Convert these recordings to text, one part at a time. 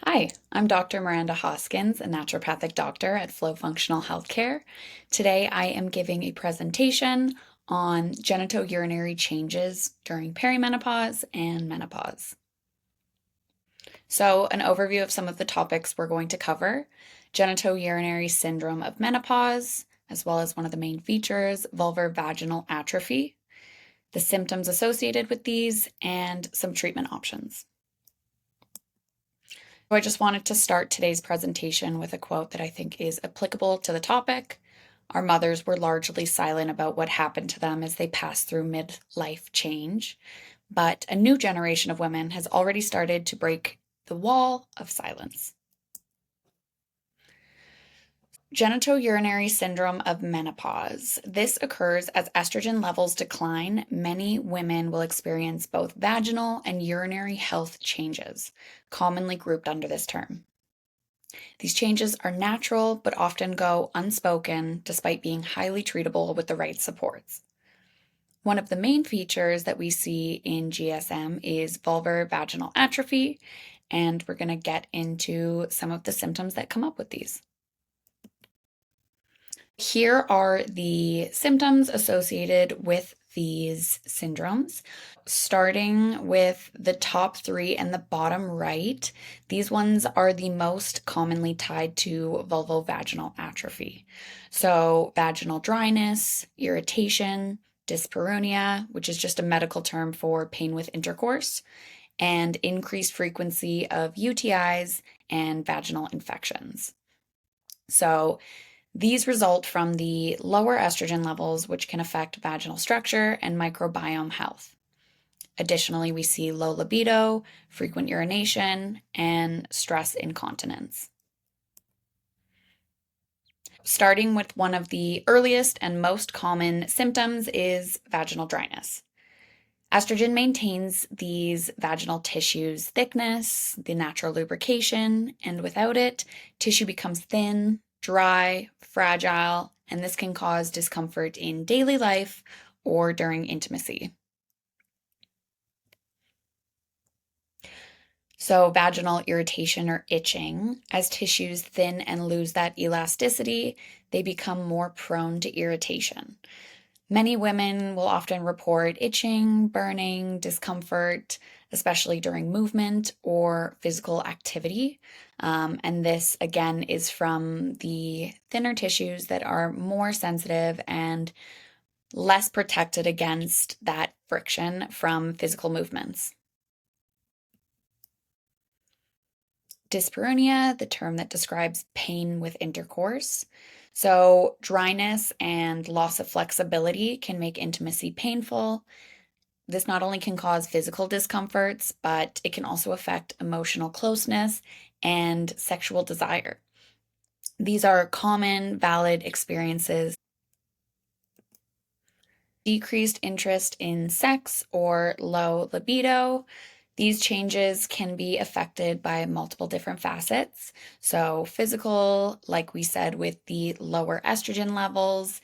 Hi, I'm Dr. Miranda Hoskins, a naturopathic doctor at Flow Functional Healthcare. Today I am giving a presentation on genitourinary changes during perimenopause and menopause. So, an overview of some of the topics we're going to cover: genitourinary syndrome of menopause, as well as one of the main features, vulvar vaginal atrophy, the symptoms associated with these, and some treatment options. So I just wanted to start today's presentation with a quote that I think is applicable to the topic. Our mothers were largely silent about what happened to them as they passed through midlife change, but a new generation of women has already started to break the wall of silence. Genitourinary syndrome of menopause. This occurs as estrogen levels decline. Many women will experience both vaginal and urinary health changes, commonly grouped under this term. These changes are natural but often go unspoken despite being highly treatable with the right supports. One of the main features that we see in GSM is vulvar vaginal atrophy, and we're going to get into some of the symptoms that come up with these. Here are the symptoms associated with these syndromes. Starting with the top three and the bottom right, these ones are the most commonly tied to vulvovaginal atrophy. So, vaginal dryness, irritation, dyspareunia, which is just a medical term for pain with intercourse, and increased frequency of UTIs and vaginal infections. So, these result from the lower estrogen levels, which can affect vaginal structure and microbiome health. Additionally, we see low libido, frequent urination, and stress incontinence. Starting with one of the earliest and most common symptoms is vaginal dryness. Estrogen maintains these vaginal tissues' thickness, the natural lubrication, and without it, tissue becomes thin, dry, fragile, and this can cause discomfort in daily life or during intimacy. So, vaginal irritation or itching, as tissues thin and lose that elasticity, they become more prone to irritation. Many women will often report itching, burning, discomfort, especially during movement or physical activity. And this, again, is from the thinner tissues that are more sensitive and less protected against that friction from physical movements. Dyspareunia, the term that describes pain with intercourse. So, dryness and loss of flexibility can make intimacy painful. This not only can cause physical discomforts, but it can also affect emotional closeness and sexual desire. These are common, valid experiences. Decreased interest in sex or low libido. These changes can be affected by multiple different facets. So, physical, like we said, with the lower estrogen levels,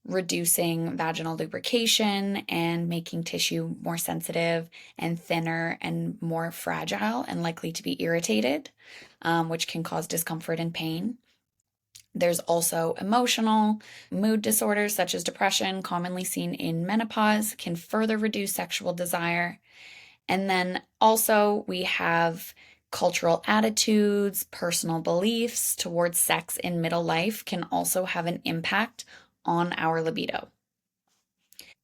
reducing vaginal lubrication and making tissue more sensitive and thinner and more fragile and likely to be irritated, which can cause discomfort and pain. There's also emotional mood disorders such as depression, commonly seen in menopause, can further reduce sexual desire. And then also we have cultural attitudes, personal beliefs towards sex in middle life can also have an impact on our libido.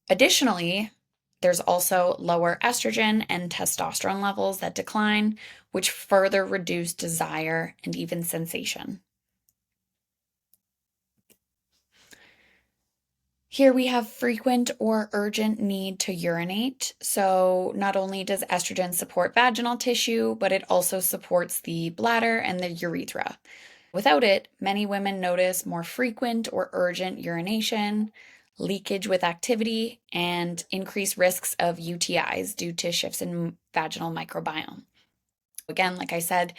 Additionally, there's also lower estrogen and testosterone levels that decline, which further reduce desire and even sensation. Here we have frequent or urgent need to urinate. So, not only does estrogen support vaginal tissue, but it also supports the bladder and the urethra. Without it, many women notice more frequent or urgent urination, leakage with activity, and increased risks of UTIs due to shifts in vaginal microbiome. Again, like I said,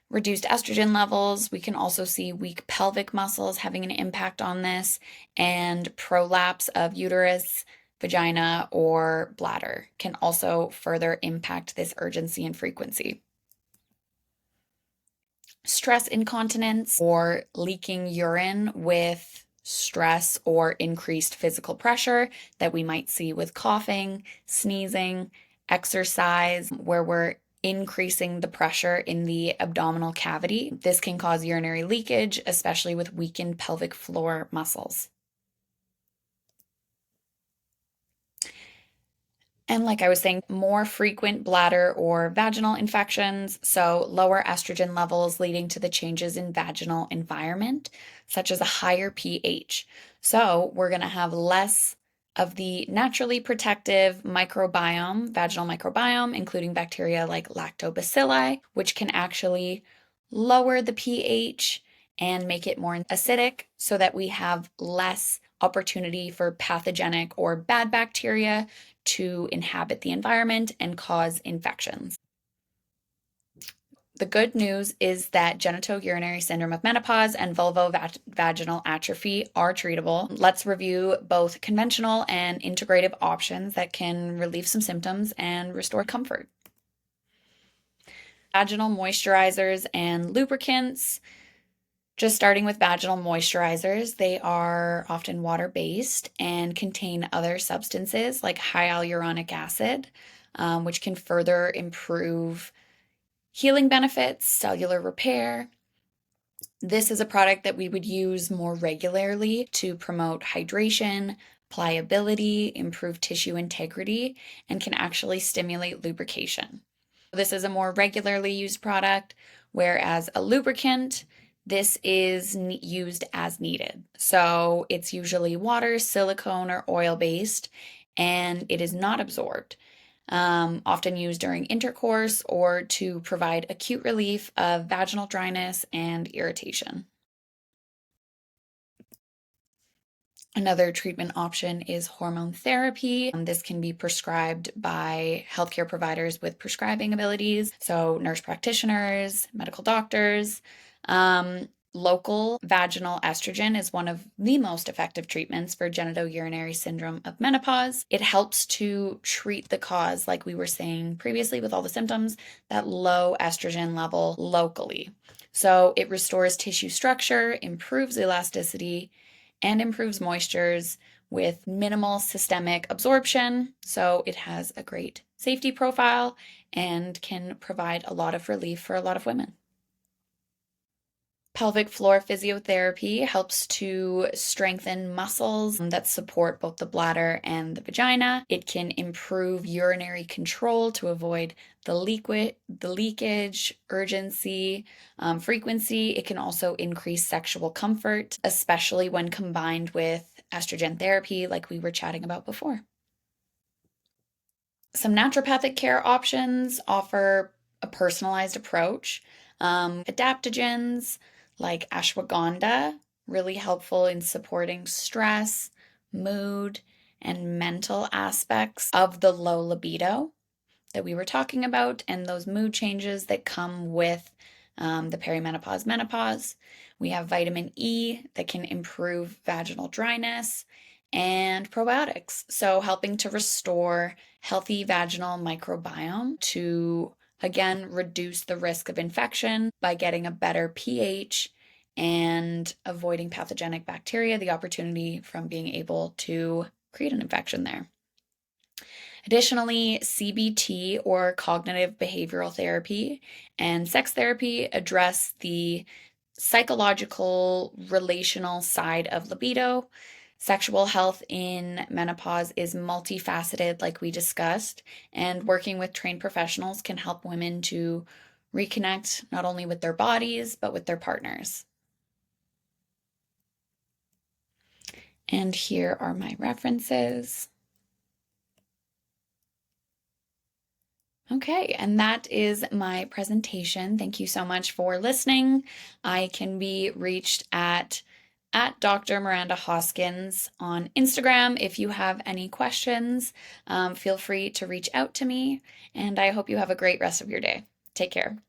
reduced estrogen levels. We can also see weak pelvic muscles having an impact on this, and prolapse of uterus, vagina, or bladder can also further impact this urgency and frequency. stress incontinence or leaking urine with stress or increased physical pressure that we might see with coughing, sneezing, exercise, where we're increasing the pressure in the abdominal cavity. This can cause urinary leakage, especially with weakened pelvic floor muscles. And like I was saying, more frequent bladder or vaginal infections, so lower estrogen levels leading to the changes in vaginal environment, such as a higher pH. So we're going to have less of the naturally protective microbiome, vaginal microbiome, including bacteria like lactobacilli, which can actually lower the pH and make it more acidic so that we have less opportunity for pathogenic or bad bacteria to inhabit the environment and cause infections. The good news is that genitourinary syndrome of menopause and vulvovaginal atrophy are treatable. Let's review both conventional and integrative options that can relieve some symptoms and restore comfort. Vaginal moisturizers and lubricants. Just starting with vaginal moisturizers, they are often water-based and contain other substances like hyaluronic acid, which can further improve healing benefits, cellular repair. This is a product that we would use more regularly to promote hydration, pliability, improve tissue integrity, and can actually stimulate lubrication. This is a more regularly used product, whereas a lubricant, this is used as needed. So it's usually water, silicone, or oil-based, and it is not absorbed. Often used during intercourse or to provide acute relief of vaginal dryness and irritation. Another treatment option is hormone therapy. This can be prescribed by healthcare providers with prescribing abilities, so nurse practitioners, medical doctors. Local vaginal estrogen is one of the most effective treatments for genitourinary syndrome of menopause. It helps to treat the cause, like we were saying previously with all the symptoms, that low estrogen level locally. So it restores tissue structure, improves elasticity, and improves moistures with minimal systemic absorption. So it has a great safety profile and can provide a lot of relief for a lot of women. Pelvic floor physiotherapy helps to strengthen muscles that support both the bladder and the vagina. It can improve urinary control to avoid the leakage, urgency, frequency. It can also increase sexual comfort, especially when combined with estrogen therapy, like we were chatting about before. Some naturopathic care options offer a personalized approach. Adaptogens like ashwagandha, really helpful in supporting stress, mood, and mental aspects of the low libido that we were talking about and those mood changes that come with the perimenopause, menopause. We have vitamin E that can improve vaginal dryness and probiotics. So helping to restore healthy vaginal microbiome to, again, reduce the risk of infection by getting a better pH and avoiding pathogenic bacteria, the opportunity from being able to create an infection there. Additionally, CBT or cognitive behavioral therapy and sex therapy address the psychological, relational side of libido. Sexual health in menopause is multifaceted, like we discussed, and working with trained professionals can help women to reconnect not only with their bodies, but with their partners. And here are my references. Okay, and that is my presentation. Thank you so much for listening. I can be reached at Dr. Miranda Hoskins on Instagram. If you have any questions, feel free to reach out to me, and I hope you have a great rest of your day. Take care.